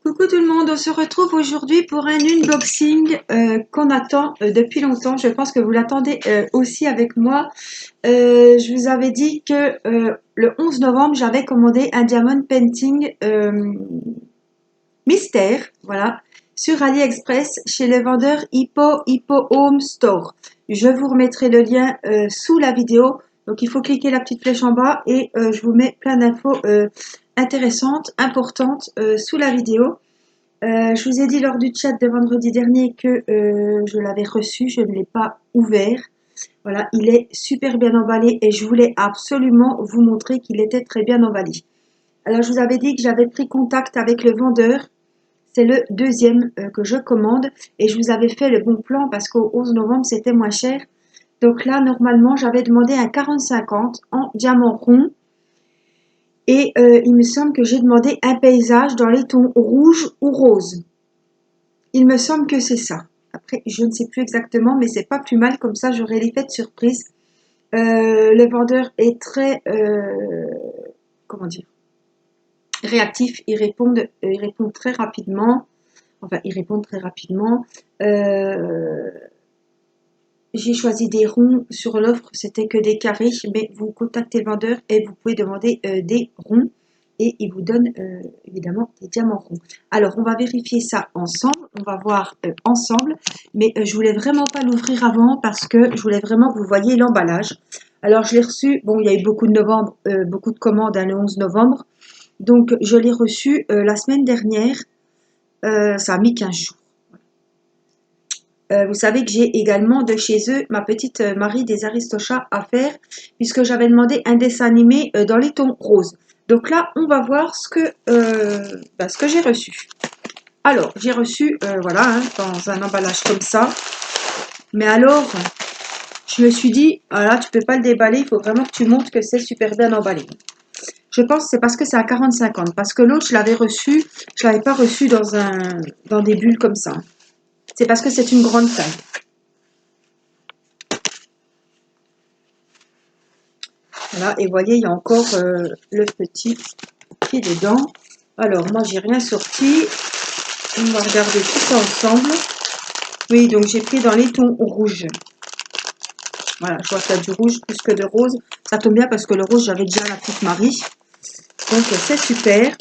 Coucou tout le monde, on se retrouve aujourd'hui pour un unboxing qu'on attend depuis longtemps. Je pense que vous l'attendez aussi avec moi. Je vous avais dit que le 11 novembre, j'avais commandé un diamond painting mystère, voilà, sur AliExpress chez le vendeur Hippo Home Store. Je vous remettrai le lien sous la vidéo. Donc il faut cliquer la petite flèche en bas et je vous mets plein d'infos intéressantes, importantes sous la vidéo. Je vous ai dit lors du chat de vendredi dernier que je l'avais reçu, je ne l'ai pas ouvert. Voilà, il est super bien emballé et je voulais absolument vous montrer qu'il était très bien emballé. Alors je vous avais dit que j'avais pris contact avec le vendeur. C'est le deuxième que je commande et je vous avais fait le bon plan parce qu'au 11 novembre c'était moins cher. Donc là normalement j'avais demandé un 40-50 en diamant rond. Et il me semble que j'ai demandé un paysage dans les tons rouge ou rose. Il me semble que c'est ça. Après, je ne sais plus exactement, mais c'est pas plus mal, comme ça j'aurai l'effet de surprise. Le vendeur est très, comment dire, réactif. Il répond très rapidement. Enfin, il répond très rapidement. J'ai choisi des ronds sur l'offre, c'était que des carrés, mais vous contactez le vendeur et vous pouvez demander des ronds et il vous donne évidemment des diamants ronds. Alors on va vérifier ça ensemble, on va voir ensemble, mais je voulais vraiment pas l'ouvrir avant parce que je voulais vraiment que vous voyez l'emballage. Alors je l'ai reçu, bon il y a eu beaucoup de commandes le 11 novembre, donc je l'ai reçu la semaine dernière, ça a mis 15 jours. Vous savez que j'ai également de chez eux ma petite Marie des Aristochats à faire puisque j'avais demandé un dessin animé dans les tons roses. Donc là, on va voir ce que j'ai reçu. Alors, j'ai reçu, voilà, hein, dans un emballage comme ça. Mais alors, je me suis dit, voilà, tu peux pas le déballer, il faut vraiment que tu montres que c'est super bien emballé. Je pense que c'est parce que c'est à 40-50. Parce que l'autre, je l'avais reçu, je l'avais pas reçu dans des bulles comme ça. C'est parce que c'est une grande taille. Voilà, et vous voyez, il y a encore le petit qui est dedans. Alors, moi, j'ai rien sorti. On va regarder tout ça ensemble. Oui, donc j'ai pris dans les tons rouges. Voilà, je vois qu'il y a du rouge plus que de rose. Ça tombe bien parce que le rose, j'avais déjà la petite Marie. Donc, c'est super.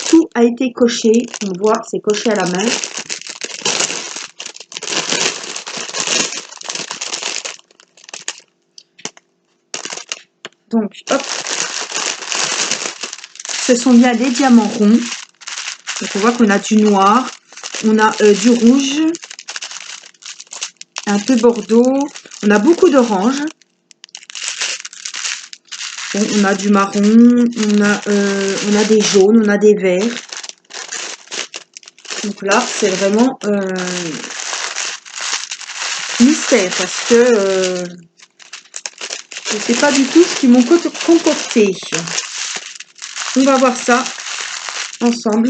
Tout a été coché. On voit, c'est coché à la main. Donc, hop. Ce sont bien des diamants ronds. Donc, on voit qu'on a du noir. On a du rouge. Un peu bordeaux. On a beaucoup d'orange. Bon, on a du marron, on a des jaunes, on a des verts. Donc là, c'est vraiment mystère parce que je ne sais pas du tout ce qu'ils m'ont concocté. On va voir ça ensemble.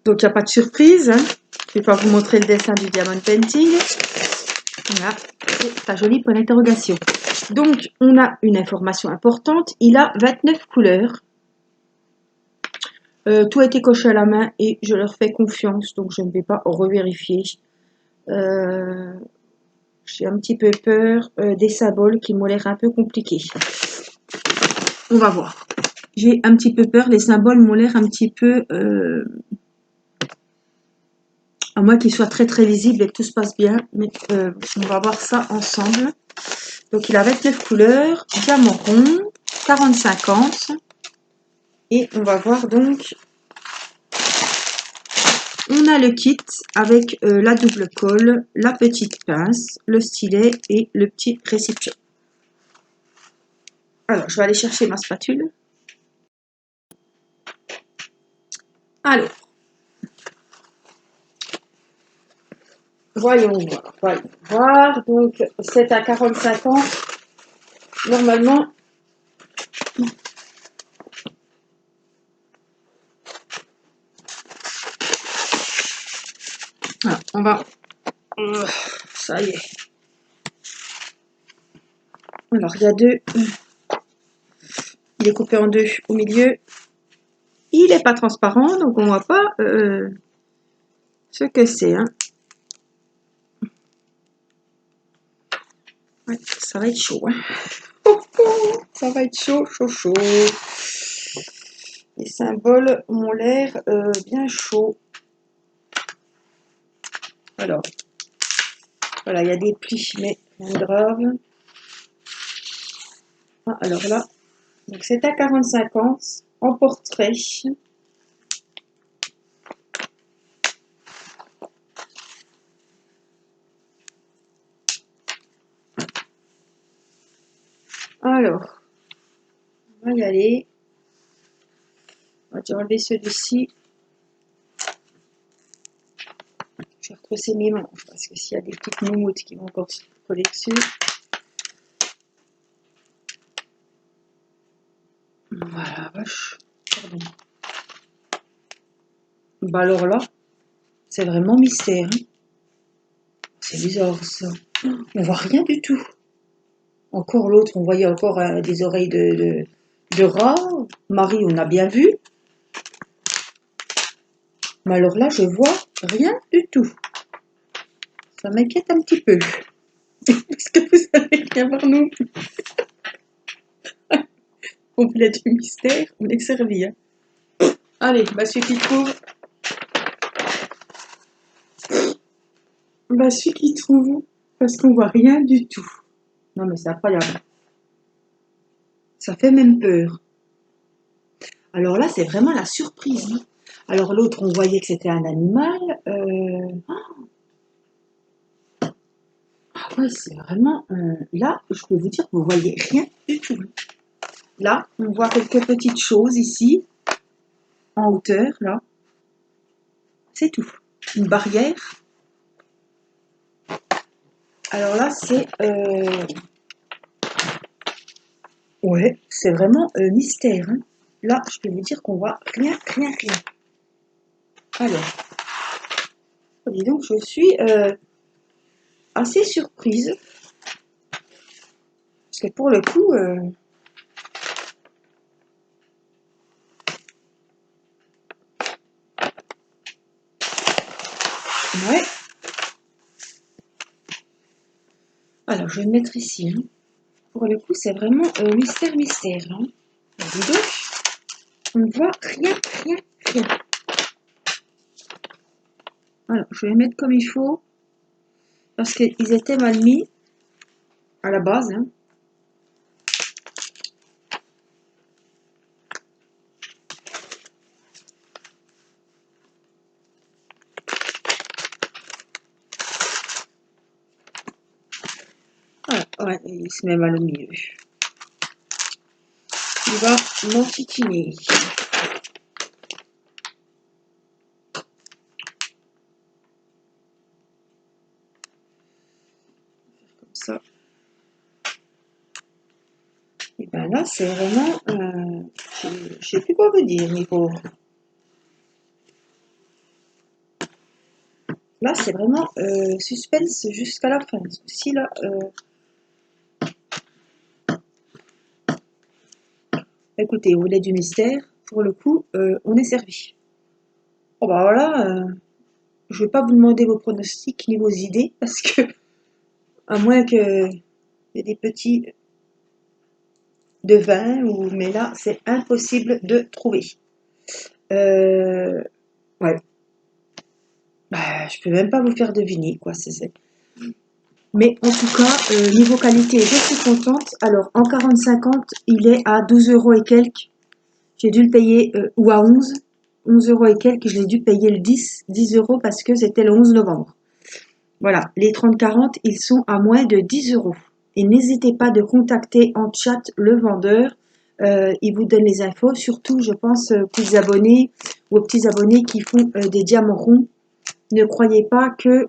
Donc il n'y a pas de surprise. Hein. Je ne vais pas vous montrer le dessin du diamond painting. Voilà, c'est ta jolie point d'interrogation. Donc on a une information importante. Il a 29 couleurs. Tout a été coché à la main et je leur fais confiance, donc je ne vais pas revérifier. J'ai un petit peu peur des symboles qui m'ont l'air un peu compliqués. On va voir. J'ai un petit peu peur, les symboles m'ont l'air un petit peu... à moins qu'ils soient très très lisibles et que tout se passe bien, mais on va voir ça ensemble. Donc il a 29 couleurs, diamant rond, 40-50. Et on va voir donc... On a le kit avec la double colle, la petite pince, le stylet et le petit récipient. Alors, je vais aller chercher ma spatule. Alors, voyons voir. Donc, c'est à 45 ans. Normalement, voilà, on va... ça y est. Alors, il y a deux... Il est coupé en deux au milieu. Il n'est pas transparent, donc on ne voit pas ce que c'est. Hein. Ouais, ça va être chaud. Hein. Oh, oh, ça va être chaud, chaud, chaud. Les symboles ont l'air bien chauds. Alors, voilà, il y a des plis, mais rien de grave. Ah, alors là, c'est à 45 ans, en portrait. Alors, on va y aller. On va enlever celui-ci. Je vais retrousser mes manches parce que s'il y a des petites moumoutes qui vont encore se coller dessus. Voilà, vache. Pardon. Bah alors là, c'est vraiment mystère. Hein. C'est bizarre ça. On voit rien du tout. Encore l'autre, on voyait encore des oreilles de rat. Marie, on a bien vu. Mais alors là, je vois rien du tout. Ça m'inquiète un petit peu. Est-ce que vous allez rien voir non plus? On voulait du mystère, on est servi. Hein. Allez, bah celui qui trouve. Bah celui qui trouve, parce qu'on voit rien du tout. Non mais c'est incroyable. Ça fait même peur. Alors là, c'est vraiment la surprise. Hein. Alors l'autre, on voyait que c'était un animal. Ah ouais, c'est vraiment... là, je peux vous dire que vous voyez rien du tout. Là, on voit quelques petites choses ici, en hauteur, là. C'est tout. Une barrière. Alors là, c'est... ouais, c'est vraiment mystère. Hein. Là, je peux vous dire qu'on voit rien, rien, rien. Alors, dis donc, je suis assez surprise. Parce que pour le coup... ouais. Alors, je vais le mettre ici. Hein. Pour le coup, c'est vraiment mystère, mystère. Hein. Dis donc, on ne voit rien, rien, rien. Alors, je vais les mettre comme il faut. Parce qu'ils étaient mal mis à la base. Hein. Voilà, ouais, il se met mal au milieu. Il va m'enquiquiner. Comme ça. Et bien là, c'est vraiment... je ne sais plus quoi vous dire, mes pauvres. Là, c'est vraiment suspense jusqu'à la fin. Si là... écoutez, vous voulez du mystère, pour le coup, on est servi. Oh bah voilà, je ne vais pas vous demander vos pronostics ni vos idées, parce que, à moins que il y ait des petits de vin, mais là, c'est impossible de trouver. Ouais. Bah, je peux même pas vous faire deviner, quoi. Mais en tout cas, niveau qualité, je suis contente. Alors, en 40-50, il est à 12 € et quelques. J'ai dû le payer, ou à 11 € et quelques. Je l'ai dû payer le 10 € parce que c'était le 11 novembre. Voilà, les 30-40, ils sont à moins de 10 €. Et n'hésitez pas de contacter en chat le vendeur. Il vous donne les infos. Surtout, je pense, aux petits abonnés qui font des diamants ronds. Ne croyez pas que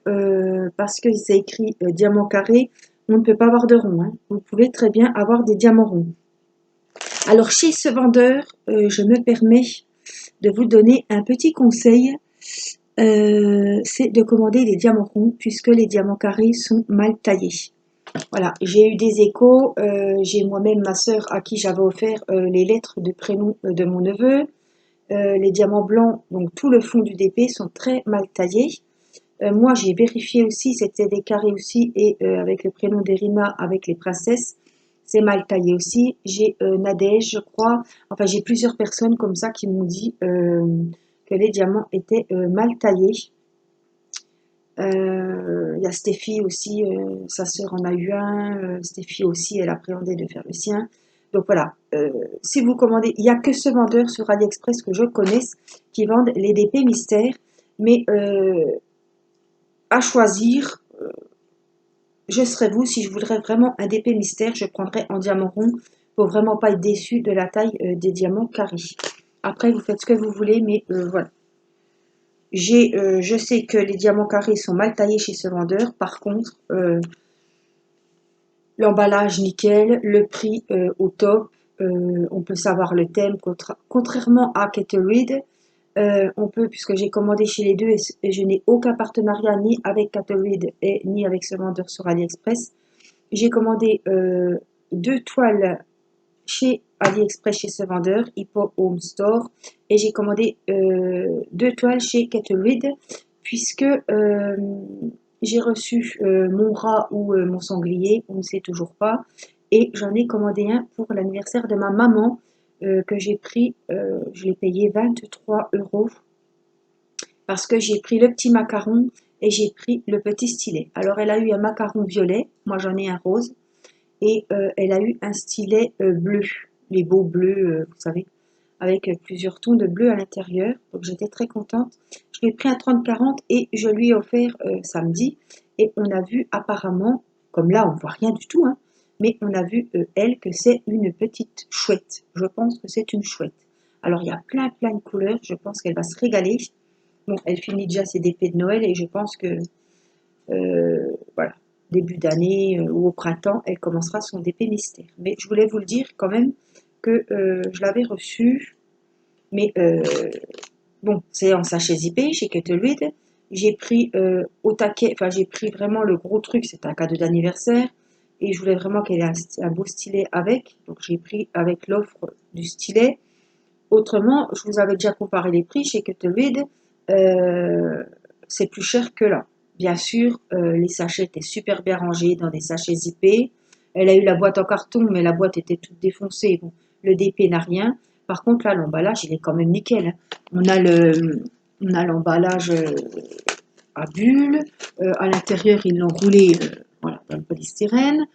parce que c'est écrit diamant carré, on ne peut pas avoir de rond. Hein. Vous pouvez très bien avoir des diamants ronds. Alors, chez ce vendeur, je me permets de vous donner un petit conseil. C'est de commander des diamants ronds puisque les diamants carrés sont mal taillés. Voilà, j'ai eu des échos, j'ai moi-même ma sœur à qui j'avais offert les lettres de prénom de mon neveu. Les diamants blancs, donc tout le fond du DP, sont très mal taillés. Moi, j'ai vérifié aussi, c'était des carrés aussi, et avec le prénom d'Erina, avec les princesses, c'est mal taillé aussi. J'ai Nadège, je crois, enfin j'ai plusieurs personnes comme ça qui m'ont dit que les diamants étaient mal taillés. Il y a Stéphie aussi, sa sœur en a eu un. Stéphie aussi, elle appréhendait de faire le sien. Donc voilà, si vous commandez, il n'y a que ce vendeur sur AliExpress que je connaisse qui vendent les DP mystères. Mais à choisir, je serais vous, si je voudrais vraiment un DP mystère, je prendrais en diamant rond pour vraiment pas être déçu de la taille des diamants carrés. Après, vous faites ce que vous voulez, mais voilà. Je sais que les diamants carrés sont mal taillés chez ce vendeur. Par contre, l'emballage nickel, le prix au top. On peut savoir le thème. Contrairement à Kettle Reed, on peut, puisque j'ai commandé chez les deux et je n'ai aucun partenariat ni avec Kettle Reed et ni avec ce vendeur sur AliExpress. J'ai commandé 2 toiles chez AliExpress chez ce vendeur, Hippo Home Store, et j'ai commandé 2 toiles chez Kettle Reed, puisque j'ai reçu mon rat ou mon sanglier, on ne sait toujours pas, et j'en ai commandé un pour l'anniversaire de ma maman, que j'ai pris, je l'ai payé 23 €, parce que j'ai pris le petit macaron et j'ai pris le petit stylet. Alors elle a eu un macaron violet, moi j'en ai un rose, et elle a eu un stylet bleu, les beaux bleus, vous savez, avec plusieurs tons de bleu à l'intérieur. Donc j'étais très contente. Je lui ai pris un 30-40 et je lui ai offert samedi. Et on a vu apparemment, comme là on ne voit rien du tout, hein, mais on a vu elle que c'est une petite chouette. Je pense que c'est une chouette. Alors il y a plein de couleurs. Je pense qu'elle va se régaler. Bon, elle finit déjà ses DP de Noël et je pense que voilà, début d'année ou au printemps, elle commencera son DP mystère. Mais je voulais vous le dire quand même que je l'avais reçu, mais bon, c'est en sachet zippé chez Kettle Reed. J'ai pris au taquet, enfin j'ai pris vraiment le gros truc, c'est un cadeau d'anniversaire, et je voulais vraiment qu'elle ait un beau stylet avec, donc j'ai pris avec l'offre du stylet. Autrement, je vous avais déjà comparé les prix chez Kettle Reed, c'est plus cher que là. Bien sûr, les sachets étaient super bien rangés dans des sachets zippés. Elle a eu la boîte en carton, mais la boîte était toute défoncée. Bon, le DP n'a rien. Par contre, là, l'emballage, il est quand même nickel, hein. On a l'emballage à bulles. À l'intérieur, ils l'ont roulé voilà, dans le polystyrène.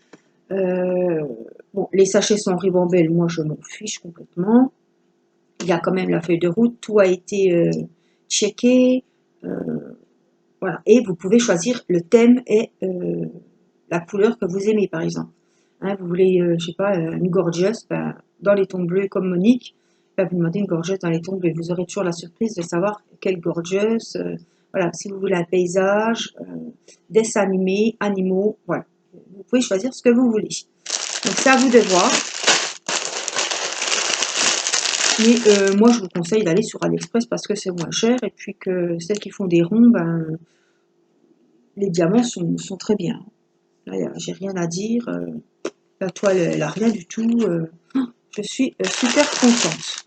Bon, les sachets sont ribambelles. Moi, je m'en fiche complètement. Il y a quand même la feuille de route. Tout a été checké. Voilà. Et vous pouvez choisir le thème et la couleur que vous aimez, par exemple. Hein, vous voulez, je sais pas, une gorgeous, ben, dans les tons bleus comme Monique, ben, vous demandez une gorgeous dans les tons bleus. Vous aurez toujours la surprise de savoir quelle gorgeous. Voilà, si vous voulez un paysage, dessin animé, animaux, voilà. Vous pouvez choisir ce que vous voulez. Donc c'est à vous de voir. Mais moi, je vous conseille d'aller sur AliExpress parce que c'est moins cher et puis que celles qui font des ronds, ben, les diamants sont très bien. Là, j'ai rien à dire. La toile, elle a rien du tout. Je suis super contente.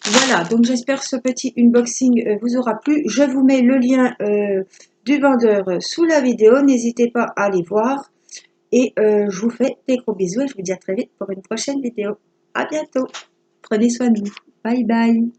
Voilà, donc j'espère que ce petit unboxing vous aura plu. Je vous mets le lien du vendeur sous la vidéo. N'hésitez pas à aller voir. Et je vous fais des gros bisous et je vous dis à très vite pour une prochaine vidéo. À bientôt. Prenez soin de vous. Bye bye.